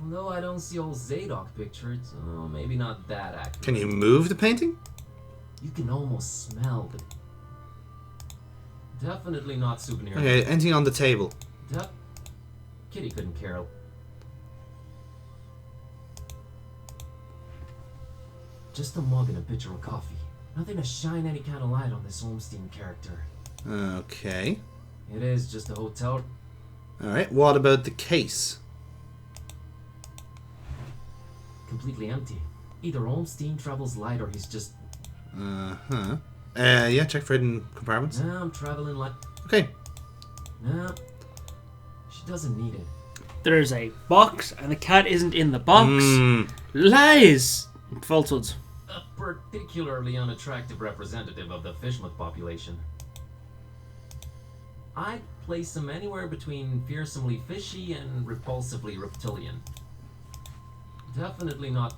Although I don't see old Zadok pictured, so maybe not that accurate. Can you move the painting? You can almost smell the... Definitely not souvenir. Okay, anything on the table? Kitty couldn't care. Just a mug and a pitcher of coffee. Nothing to shine any kind of light on this Olmstein character. Okay. It is just a hotel. Alright, what about the case? Completely empty. Either Olmstein travels light or he's just... Uh-huh. Yeah, check for hidden compartments. Nah, I'm traveling light. Okay. Nah, she doesn't need it. There's a box and the cat isn't in the box. Lies! Falsehoods. A particularly unattractive representative of the Fishmouth population. I'd place him anywhere between fearsomely fishy and repulsively reptilian. Definitely not.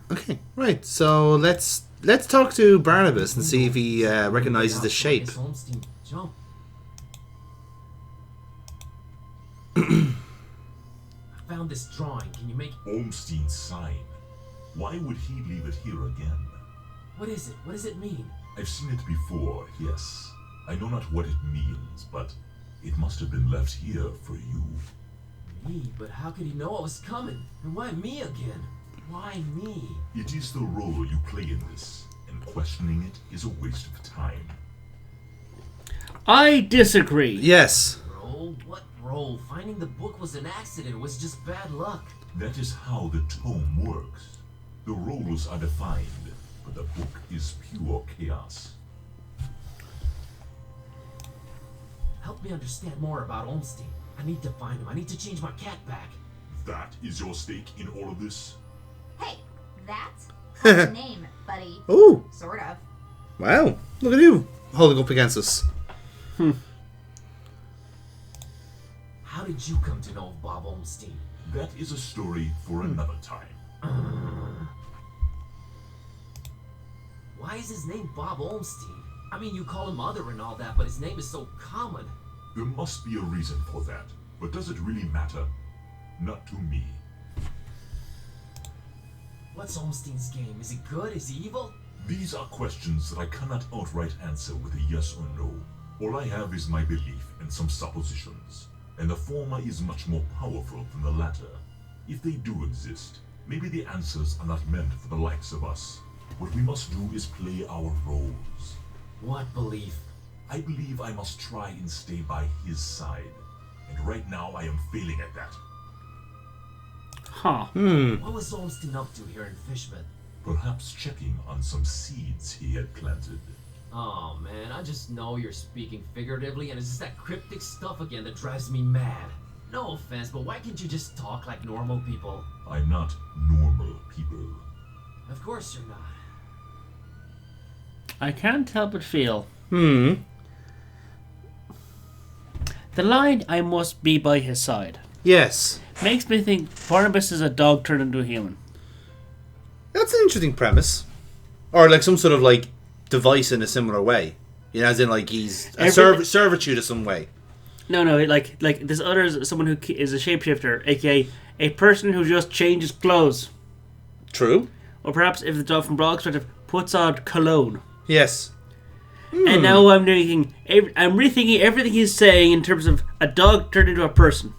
Okay, right. So let's talk to Barnabas and see if he recognizes the shape. Jump. I found this drawing. Can you make... Olmstein's sign. Why would he leave it here again? What is it? What does it mean? I've seen it before, yes. I know not what it means, but it must have been left here for you. Me? But how could he know I was coming? And why me again? Why me? It is the role you play in this, and questioning it is a waste of time. I disagree. Yes. Role? What role? Finding the book was an accident. It was just bad luck. That is how the tome works. The roles are defined, but the book is pure chaos. Help me understand more about Olmstein. I need to find him. I need to change my cat back. That is your stake in all of this? Hey, that's a name, buddy. Oh, Sort of. wow. Look at you holding up against us. How did you come to know of Bob Olmstein? That is a story for another time. Why is his name Bob Olmstein? I mean, you call him Mother and all that, but his name is so common. There must be a reason for that, but does it really matter? Not to me. What's Olmstein's game? Is he good? Is he evil? These are questions that I cannot outright answer with a yes or no. All I have is my belief and some suppositions, and the former is much more powerful than the latter. If they do exist, maybe the answers are not meant for the likes of us. What we must do is play our roles. What belief? I believe I must try and stay by his side, and right now I am failing at that. Huh. What was Olmstein up to here in Fishmouth? Perhaps checking on some seeds he had planted. Oh man, I just know you're speaking figuratively, and it's just that cryptic stuff again that drives me mad. No offense, but why can't you just talk like normal people? I'm not normal people. Of course you're not. I can't help but feel. Hmm. The line, I must be by his side, Yes. makes me think Barnabas is a dog turned into a human. That's an interesting premise. Or like some sort of like device in a similar way. You know, as in like he's a servitude of some way. No, like this other is someone who is a shapeshifter, aka a person who just changes clothes. True. Or perhaps, if the dog from Broad's perspective, puts on cologne. Yes. And now I'm rethinking everything he's saying in terms of a dog turned into a person.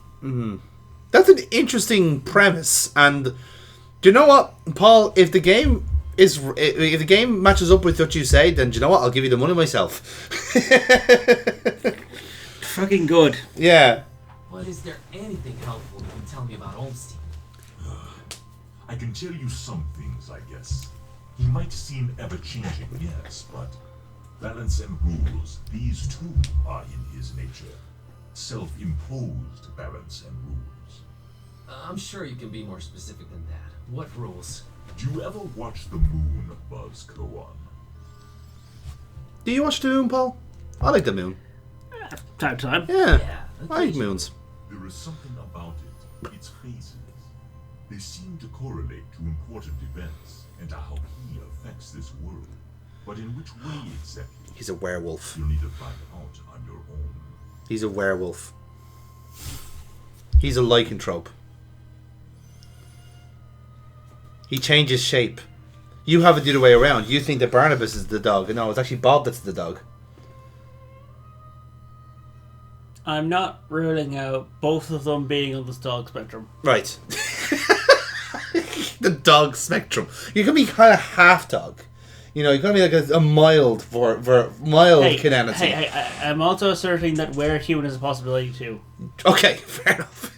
That's an interesting premise. And do you know what, Paul? If the game matches up with what you say, then do you know what? I'll give you the money myself. Fucking good. Yeah. But is there anything helpful you can tell me about Olmstein? I can tell you some things, I guess. He might seem ever-changing, yes, but balance and rules, these too are in his nature. Self-imposed balance and rules. I'm sure you can be more specific than that. What rules? Do you ever watch the moon buzz go on? Do you watch the moon, Paul? I like the moon. Time to time. Yeah. I like moons. There is something about it, its phases. They seem to correlate to important events and to how he affects this world. But in which way exactly? He's a werewolf. You'll need to find out on your own. He's a werewolf. He's a lycanthrope. He changes shape. You have it the other way around. You think that Barnabas is the dog. No, it's actually Bob that's the dog. I'm not ruling out both of them being on the dog spectrum. Right. The dog spectrum. You can be kind of half dog. You know, you can be like a mild mild cananity. Hey, I'm also asserting that where human is a possibility too. Okay, fair enough.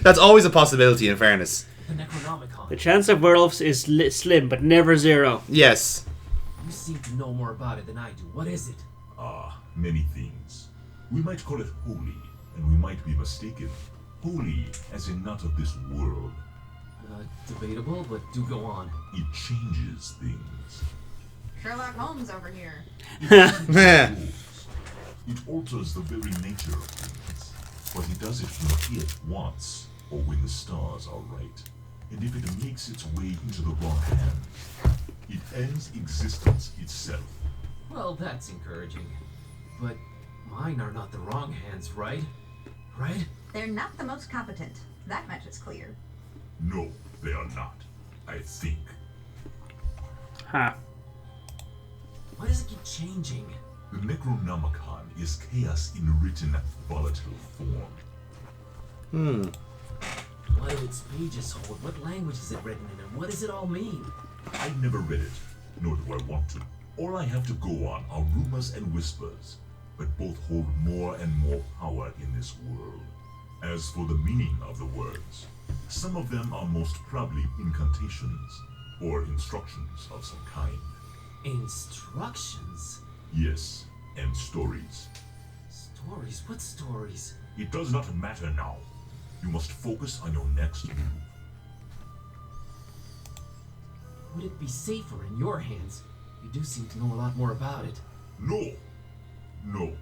That's always a possibility, in fairness. The Necronomicon. The chance of werewolves is slim, but never zero. Yes. You seem to know more about it than I do. What is it? Many things. We might call it holy, and we might be mistaken. Holy, as in not of this world. Debatable, but do go on. It changes things. Sherlock Holmes over here. It alters the very nature of things, but it does it when it wants, or when the stars are right. And if it makes its way into the wrong hands, it ends existence itself. Well, that's encouraging. But mine are not the wrong hands, right? Right? They're not the most competent. That much is clear. No, they are not. I think. Huh. Why does it keep changing? The Necronomicon is chaos in written, volatile form. What do its pages hold? What language is it written in? And what does it all mean? I've never read it, nor do I want to. All I have to go on are rumors and whispers, but both hold more and more power in this world. As for the meaning of the words, some of them are most probably incantations, or instructions of some kind. Instructions? Yes, and stories. Stories? What stories? It does not matter now. You must focus on your next move. Would it be safer in your hands? You do seem to know a lot more about it. No! No.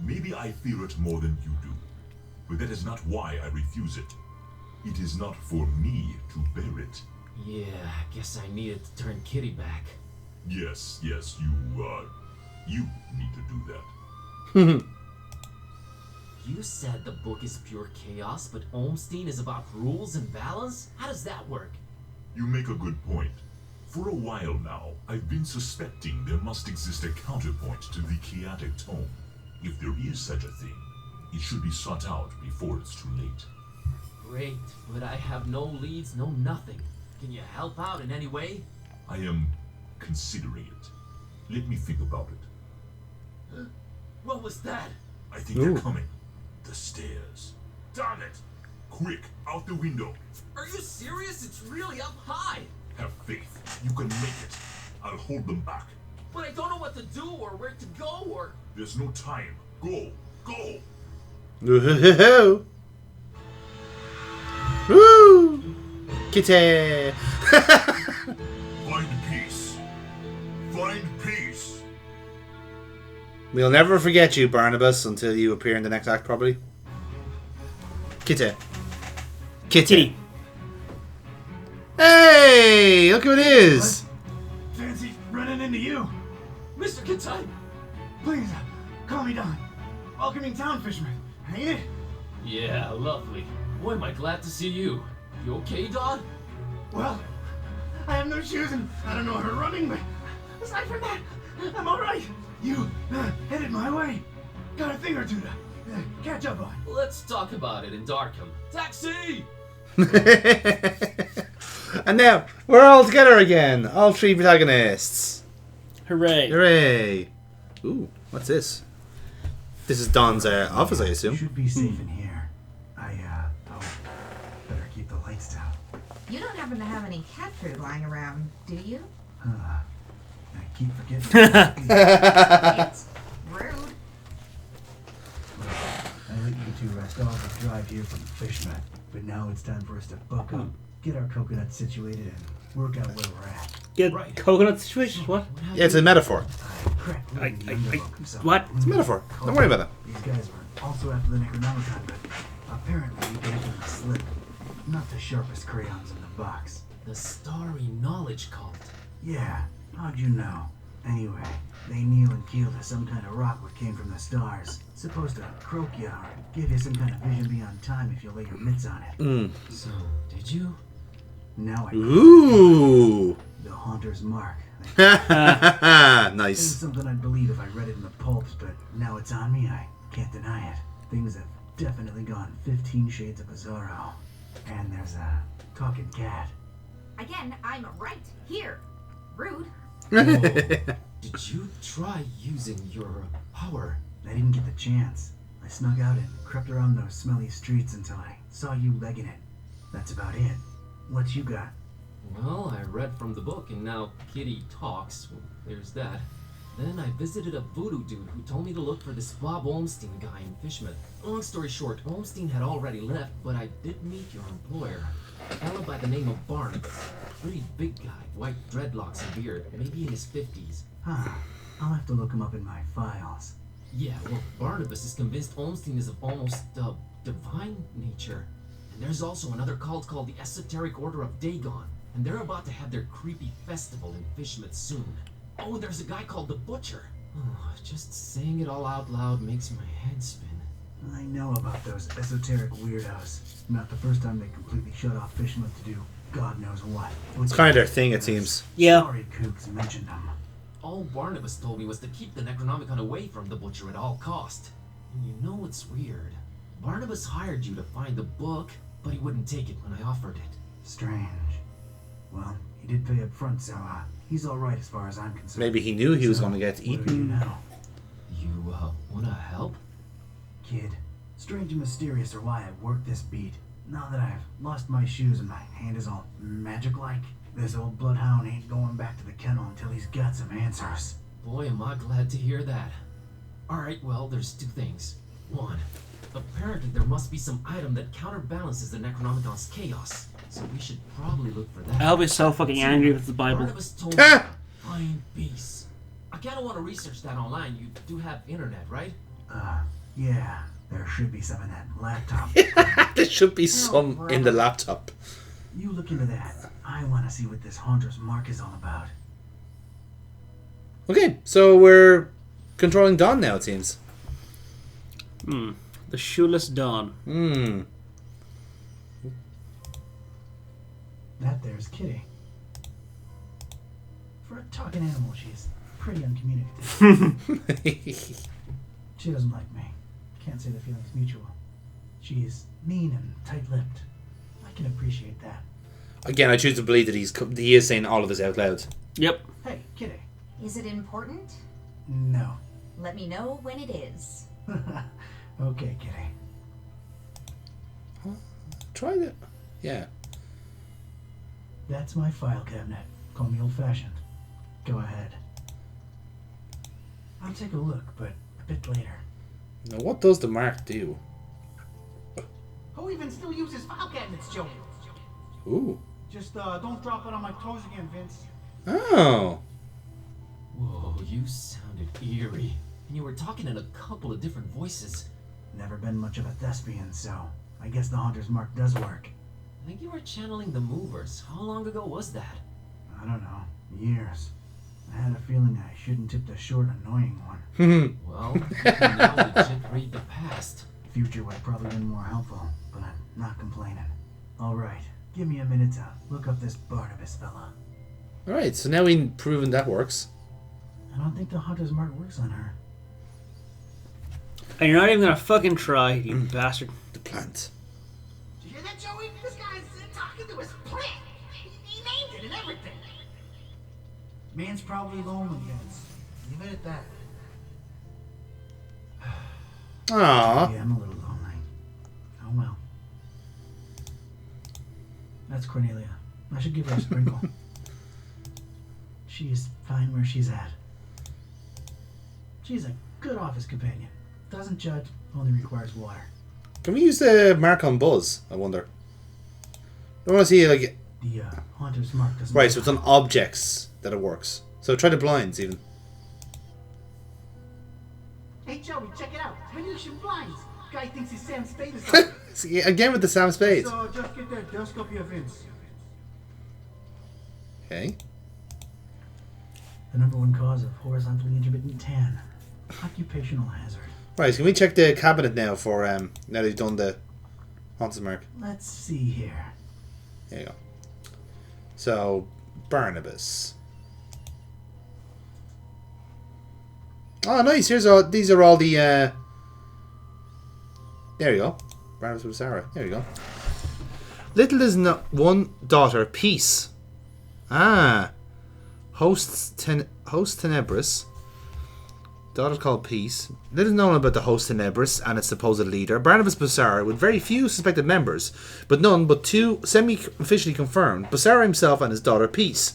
Maybe I fear it more than you do. But that is not why I refuse it. It is not for me to bear it. Yeah, I guess I needed to turn Kitty back. Yes, you need to do that. You said the book is pure chaos, but Olmstein is about rules and balance? How does that work? You make a good point. For a while now, I've been suspecting there must exist a counterpoint to the chaotic tome. If there is such a thing, it should be sought out before it's too late. Great, but I have no leads, no nothing. Can you help out in any way? I am considering it. Let me think about it. What was that? I think they're coming. The stairs. Darn it! Quick, out the window. Are you serious? It's really up high. Have faith. You can make it. I'll hold them back. But I don't know what to do or where to go or... There's no time. Go. Go. Woo! Woo! Kitty! Find peace. Find peace. We'll never forget you, Barnabas, until you appear in the next act, probably. Kitty. Kitty. Hey! Look who it is! Fancy running into you. Mr. Kintai! Please, calm me down. Welcoming town, Fishmouth, ain't it? Yeah, lovely. Boy, am I glad to see you. You okay, Don? Well, I have no shoes and I don't know how to running, but aside from that, I'm alright. You headed my way. Got a thing or two to catch up on. Let's talk about it in Darkham. Taxi! And now, we're all together again. All three protagonists. Hooray. Hooray. Ooh, what's this? This is Don's office, I assume. Should be safe in here. Better keep the lights down. You don't happen to have any cat food lying around, do you? I keep forgetting. It's rude. I let you two rest off the drive here from Fishmouth, but now it's time for us to buck up, get our coconut situated, and work out where we're at. Get Right. coconut situation? What? Yeah, it's a metaphor. What? It's a metaphor. Don't worry about it. These guys were also after the Necronomicon, but apparently we gave them a slip. Not the sharpest crayons in the box. The Starry Knowledge Cult. Yeah, how'd you know? Anyway, they kneel and keel to some kind of rock what came from the stars. Supposed to croak you or give you some kind of vision beyond time if you lay your mitts on it. So, did you? Now I Ooh. the Haunter's Mark. Nice. It's something I'd believe if I read it in the pulps, but now it's on me, I can't deny it. Things have definitely gone 15 shades of bizarro. And there's a talking cat. Again, I'm right here. Rude. Did you try using your power? I didn't get the chance. I snuck out and crept around those smelly streets until I saw you legging it. That's about it. What you got? Well, I read from the book, and now Kitty talks. Well, there's that. Then I visited a voodoo dude who told me to look for this Bob Olmstein guy in Fishmouth. Long story short, Olmstein had already left, but I did meet your employer. A fellow by the name of Barnabas. Pretty big guy, white dreadlocks and beard, maybe in his 50s. Huh. I'll have to look him up in my files. Yeah, well, Barnabas is convinced Olmstein is of almost divine nature. And there's also another cult called the Esoteric Order of Dagon, and they're about to have their creepy festival in Fishmouth soon. Oh, there's a guy called the Butcher. Oh, just saying it all out loud makes my head spin. I know about those esoteric weirdos. Not the first time they completely shut off Fishmouth to do God knows what. It's kind of their thing, it seems. Yeah. Sorry, Kooks mentioned them. All Barnabas told me was to keep the Necronomicon away from the Butcher at all cost. And you know what's weird? Barnabas hired you to find the book, but he wouldn't take it when I offered it. Strange. Well, he did pay up front, so he's alright as far as I'm concerned. Maybe he knew he was So, going to get what do you eaten. know? You, wanna help? Kid, strange and mysterious are why I work this beat. Now that I've lost my shoes and my hand is all magic-like, this old bloodhound ain't going back to the kennel until he's got some answers. Boy, am I glad to hear that. Alright, well, there's two things. One, apparently there must be some item that counterbalances the Necronomicon's chaos, so we should probably look for that. I'll be so fucking angry if it's the Bible. Barnabas told me to find peace. I kinda wanna research that online. You do have internet, right? Yeah, there should be some in that laptop. There should be some in the laptop. You look into that. I want to see what this Haunter's Mark is all about. Okay, so we're controlling Dawn now, it seems. The Shoeless Dawn. That there's Kitty. For a talking animal, she's pretty uncommunicative. She doesn't like me. Can't say the feeling's mutual. She's mean and tight-lipped. I can appreciate that. Again, I choose to believe that he is saying all of this out loud. Yep. Hey, Kitty. Is it important? No. Let me know when it is. Okay, Kitty. Try it. Yeah. That's my file cabinet. Call me old-fashioned. Go ahead. I'll take a look, but a bit later. Now, what does the mark do? Who even still uses file cabinets, Joey? Ooh. Just don't drop it on my toes again, Vince. Oh. Whoa, you sounded eerie. And you were talking in a couple of different voices. Never been much of a thespian, so I guess the Haunter's Mark does work. I think you were channeling the movers. How long ago was that? I don't know. Years. I had a feeling I shouldn't tip the short, annoying one. Well, you can now legit read the past. Future would have probably been more helpful, but I'm not complaining. Alright, give me a minute to look up this Barnabas fella. Alright, so now we've proven that works. I don't think the Haunter's Mark works on her. And you're not even gonna fucking try, you bastard. The plant. Did you hear that, Joey? This guy's talking to his plant. He named it and everything. Man's probably lonely, Vince. Leave it at that. Aww. Yeah, I'm a little lonely. Oh well. That's Cornelia. I should give her a sprinkle. She's fine where she's at. She's a good office companion. Doesn't judge, only requires water. Can we use the mark on Buzz, I wonder? I want to see, like... The Haunter's Mark doesn't... Right, so it's on objects that it works. So try the blinds, even. Hey, Joey, check it out. Venusian blinds. Guy thinks he's Sam Spade or something. See, again with the Sam Spade. So just get that desk up here, Vince. Okay. The #1 cause of horizontally intermittent tan. Occupational hazard. Right, so can we check the cabinet now for, now that you've done the Haunter's Mark? Let's see here. There you go. So, Barnabas. Oh, nice. These are all the. There you go. Barnabas with Sarah. There you go. Little is one daughter, Peace. Ah. Host Tenebris. Daughter called Peace. Little is known about the host Tenebris and its supposed leader, Barnabas Bussara, with very few suspected members, but none but two semi-officially confirmed, Bussara himself and his daughter Peace.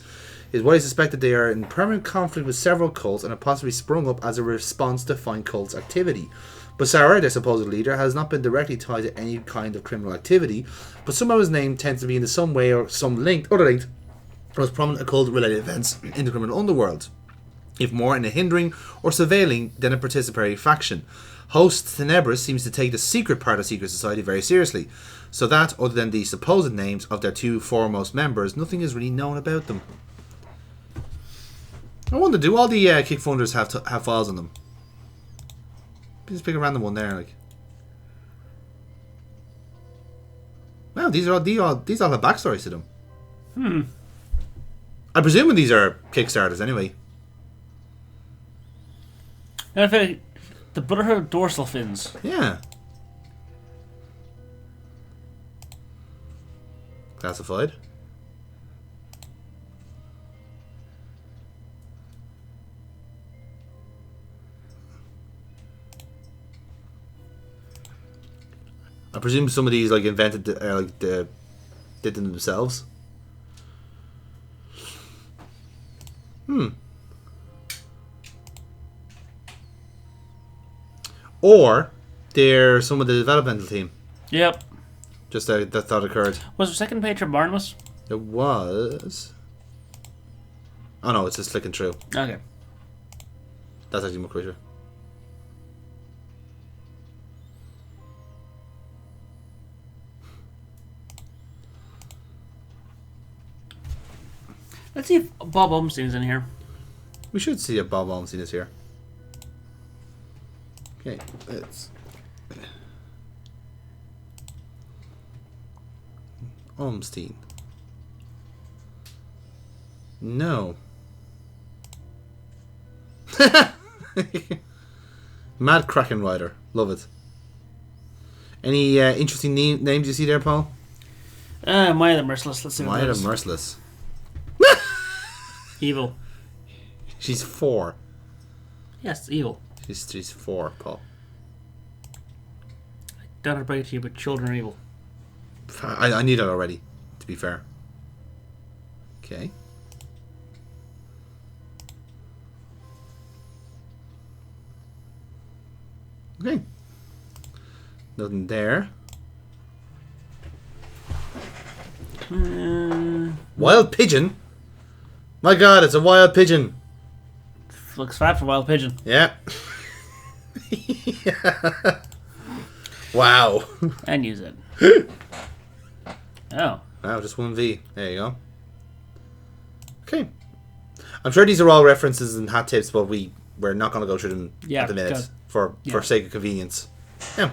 It is widely suspected they are in permanent conflict with several cults and have possibly sprung up as a response to find cults' activity. Bussara, their supposed leader, has not been directly tied to any kind of criminal activity, but somehow his name tends to be in some way or some other linked to most prominent occult-related events in the criminal underworld, if more in a hindering or surveilling than a participatory faction. Host Tenebris seems to take the secret part of secret society very seriously, so that, other than the supposed names of their two foremost members, nothing is really known about them. I wonder, do all the kick funders have files on them? Just pick a random one there, like. Wow, these all have backstories to them. I'm presuming these are Kickstarters anyway. And I feel like the Brotherhood of Dorsal Fins. Yeah. Classified. I presume some of these like invented, did them themselves. Or they're some of the developmental team. Yep. Just that thought occurred. Was there a second page for Barnabas? It was. Oh no, it's just flicking through. Okay. That's actually more quicker. Let's see if Bob Umstein's in here. We should see if Bob Olmstein is here. Okay, let's. Olmstein. No. Mad Kraken Rider. Love it. Any interesting names you see there, Paul? Maya the Merciless. Let's see what Maya that the is. Merciless. Evil. She's 4. Yes, evil. She's 4, Paul. Don't break to you, but children are evil. I knew that already, to be fair. Okay. Okay. Nothing there. Wild pigeon? My god, it's a wild pigeon. Looks fat for wild pigeon. Yeah. Yeah. Wow. And use it. Oh. Wow, just 1V. There you go. Okay. I'm sure these are all references and hat tips, but we're not going to go through them at the minute for sake of convenience. Yeah.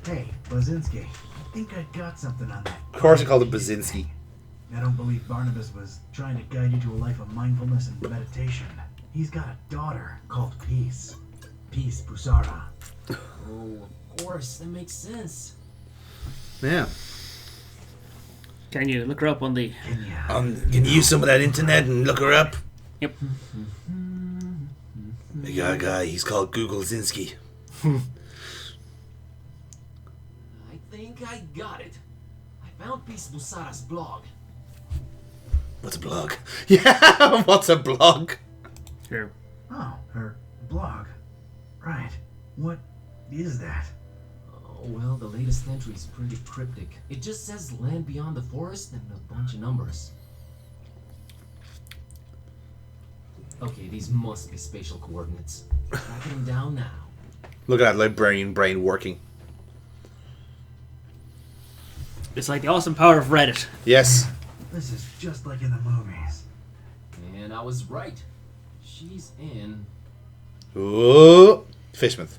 Hey, Blazinski, I think I got something on that. Of course I called it Bazinski. I don't believe Barnabas was trying to guide you to a life of mindfulness and meditation. He's got a daughter called Peace. Peace Bussara. Oh, of course, that makes sense. Yeah. Can you look her up on the... Can you use some of that internet and look her up? Yep. We got a guy, he's called Google Zinski. I think I got it. I found Peace Bussara's blog. What's a blog? Yeah, what's a blog? Here. Oh, her blog. Right. What is that? Oh, well, the latest entry is pretty cryptic. It just says land beyond the forest and a bunch of numbers. Okay, these must be spatial coordinates. Tracking them down now. Look at that librarian brain working. It's like the awesome power of Reddit. Yes. This is just like in the movies. And I was right. She's in Oh, Fishmouth.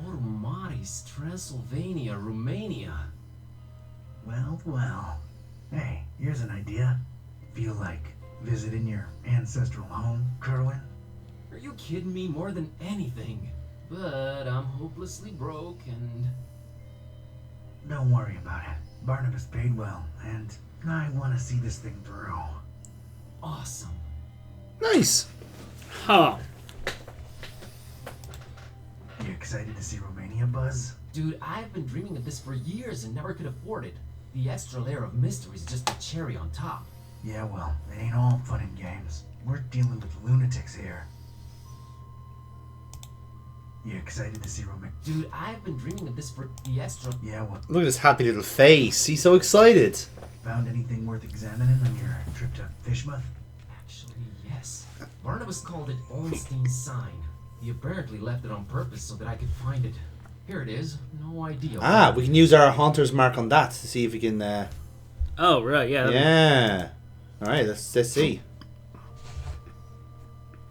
Automatis, Transylvania, Romania. Well, well. Hey, Here's an idea. Feel like visiting your ancestral home, Kerwin? Are you kidding me? More than anything. But I'm hopelessly broke and... Don't worry about it. Barnabas paid well, and I want to see this thing through. Awesome. Nice. Huh. You excited to see Romania, Buzz? Dude, I've been dreaming of this for years and never could afford it. The extra layer of mystery is just a cherry on top. Yeah, well, it ain't all fun and games. We're dealing with lunatics here. You excited to see Romania? Dude, I've been dreaming of this for the extra... Yeah, well, Look at his happy little face. He's so excited. found anything worth examining on your trip to Fishmouth? Actually, yes. Barnabas called it Ornstein's sign. He apparently left it on purpose so that I could find it. Here it is. No idea. Ah, we can use our hunter's mark on that to see if we can... Oh, right, yeah. Yeah. Alright, let's see.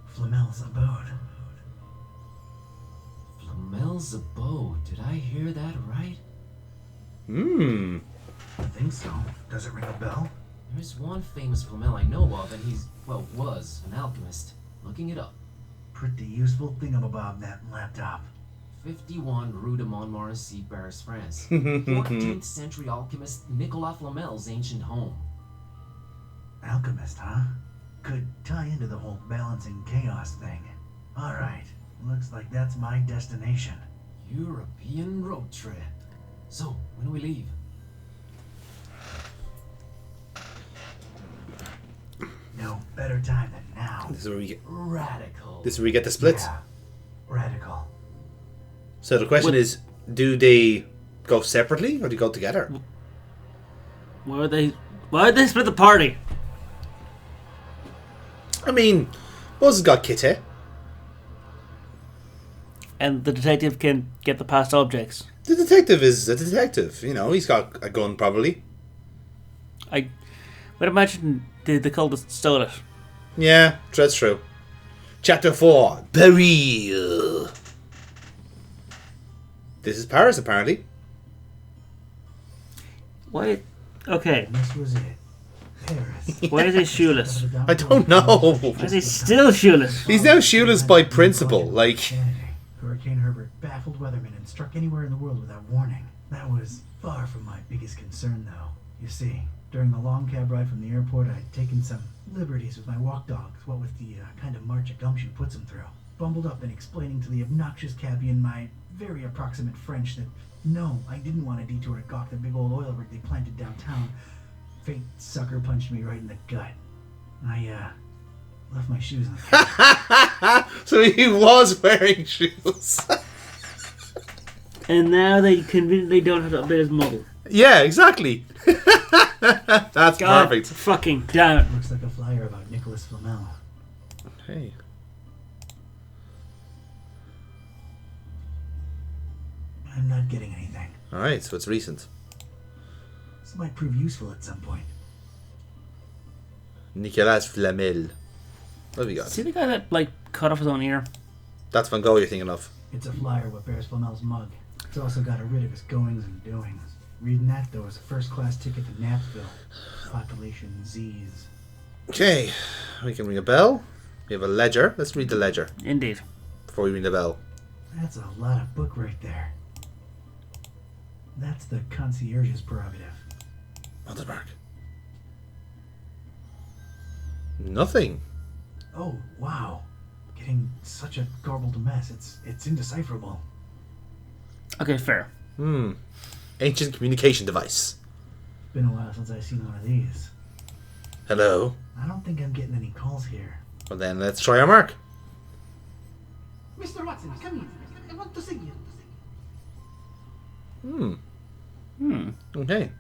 Flamel's abode. Flamel's abode. Did I hear that right? I think so. Does it ring a bell? There's one famous Flamel I know of, and he's, well, was an alchemist. Looking it up. Pretty useful thingamabob, that laptop. 51 Rue de Montmorency, Paris, France. 14th century alchemist Nicolas Flamel's ancient home. Alchemist, huh? Could tie into the whole balancing chaos thing. Alright, looks like that's my destination. European road trip. So, when do we leave? No better time than now. This is where we get. Radical. This is where we get the splits. Yeah, radical. So the question is, do they go separately or do they go together? Why would they split the party? I mean, Buzz has got Kitty. And the detective can get the past objects. The detective is a detective. You know, he's got a gun probably. I would imagine the cultist stole it. Yeah, that's true. Chapter 4. Burial. This is Paris, apparently. Why? Okay. This was it. Paris. Why is he shoeless? I don't know. Why is he still shoeless? He's now shoeless by principle. Like, Saturday, Hurricane Herbert baffled weathermen and struck anywhere in the world without warning. That was far from my biggest concern, though. You see, during the long cab ride from the airport, I'd taken some liberties with my walk dogs, what with the kind of march of gumption puts them through. Bumbled up and explaining to the obnoxious cabbie in my very approximate French that, no, I didn't want a detour to gawk the big old oil rig they planted downtown. Fate sucker punched me right in the gut. I, left my shoes in the car. so he was wearing shoes. And now they conveniently don't have to update his model. Yeah, exactly. That's God perfect. fucking damn it. Looks like a flyer about Nicholas Flamel. Hey. I'm not getting anything. Alright, so it's recent. This might prove useful at some point. Nicolas Flamel. What have we got? See the guy that, like, cut off his own ear? That's Van Gogh you're thinking of. It's a flyer what bears Flamel's mug. It's also got a writ of his goings and doings. Reading that, though, is a first-class ticket to Napville. Population Z's. Okay, we can ring a bell. We have a ledger. Let's read the ledger Indeed. before we ring the bell. That's a lot of book right there. That's the concierge's prerogative. Hunter's mark. Nothing. Oh, wow. Getting such a garbled mess. It's indecipherable. Okay, fair. Ancient communication device. Been a while since I've seen one of these. Hello. I don't think I'm getting any calls here. Well then, let's try our mark. Mr. Watson, come here. I want to see you. Okay.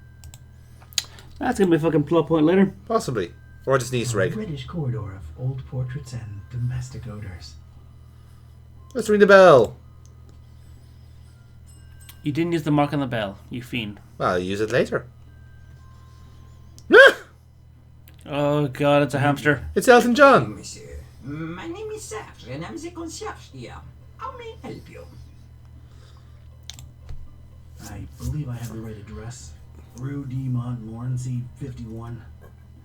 That's gonna be a fucking plot point later. Possibly. Or just an Easter A egg. reddish corridor of old portraits and domestic odors. Let's ring the bell. You didn't use the mark on the bell, you fiend. Well, I'll use it later. Oh god, it's a hamster. It's Elton John. Monsieur, my name is Serge, and I'm the concierge here. How may I help you? I believe I have the right address. Rue de Montmorency, 51.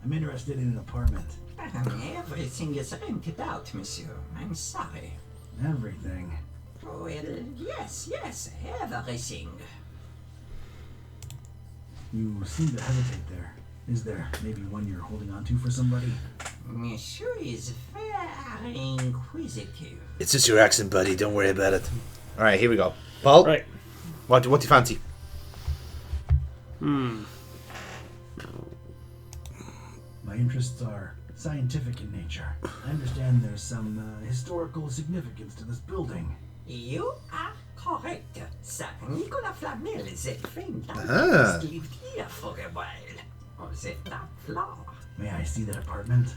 I'm interested in an apartment. Everything is rented out, monsieur. I'm sorry. Everything. Well, yes, everything. You seem to hesitate there. Is there maybe one you're holding on to for somebody? Monsieur is very inquisitive. It's just your accent, buddy. Don't worry about it. All right, here we go. Paul, Right. what do you fancy? My interests are scientific in nature. I understand there's some historical significance to this building. You are correct, sir. Nicolas Flamel, the famed Ah. alchemist, lived here for a while. On the top floor. May I see that apartment?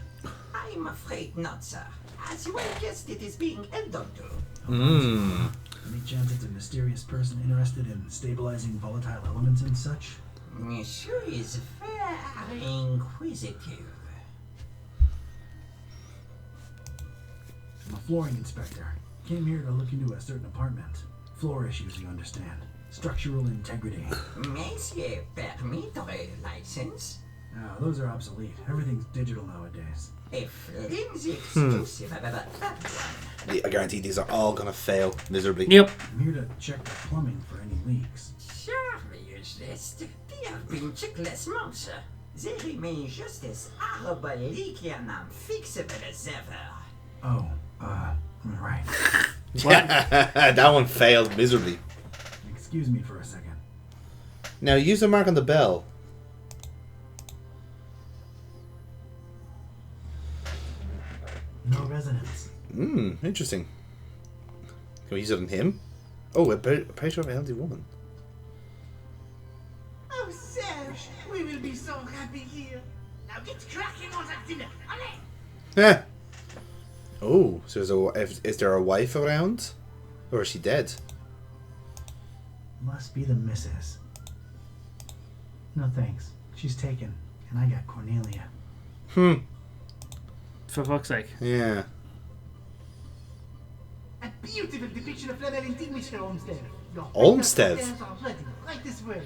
I'm afraid not, sir. As you well guessed, it is being held onto. Any chance it's a mysterious person interested in stabilizing volatile elements and such? Monsieur is very inquisitive. I'm a flooring inspector. Came here to look into a certain apartment. Floor issues, you understand. Structural integrity. Monsieur, permittre license? Those are obsolete. Everything's digital nowadays. A flimsy exclusive about that one. I guarantee these are all gonna fail miserably. Yep. I'm here to check the plumbing for any leaks. Charming geste. They have been checked last month, sir. They remain just as horrible, leaky, and unfixable as ever. Oh, right. What? That one failed miserably. Excuse me for a second. Now use the mark on the bell. No residence. Interesting. Can we use it on him? Oh, a picture of an elderly woman. Oh, Serge, we will be so happy here. Now get cracking on that dinner. Allez! Yeah. Oh, so is there a wife around? Or is she dead? Must be the missus. No thanks. She's taken. And I got Cornelia. For fuck's sake. Yeah. A beautiful depiction of Flamel indeed, Mr. Olmsted. Your Olmsted? photos are ready. Right this way.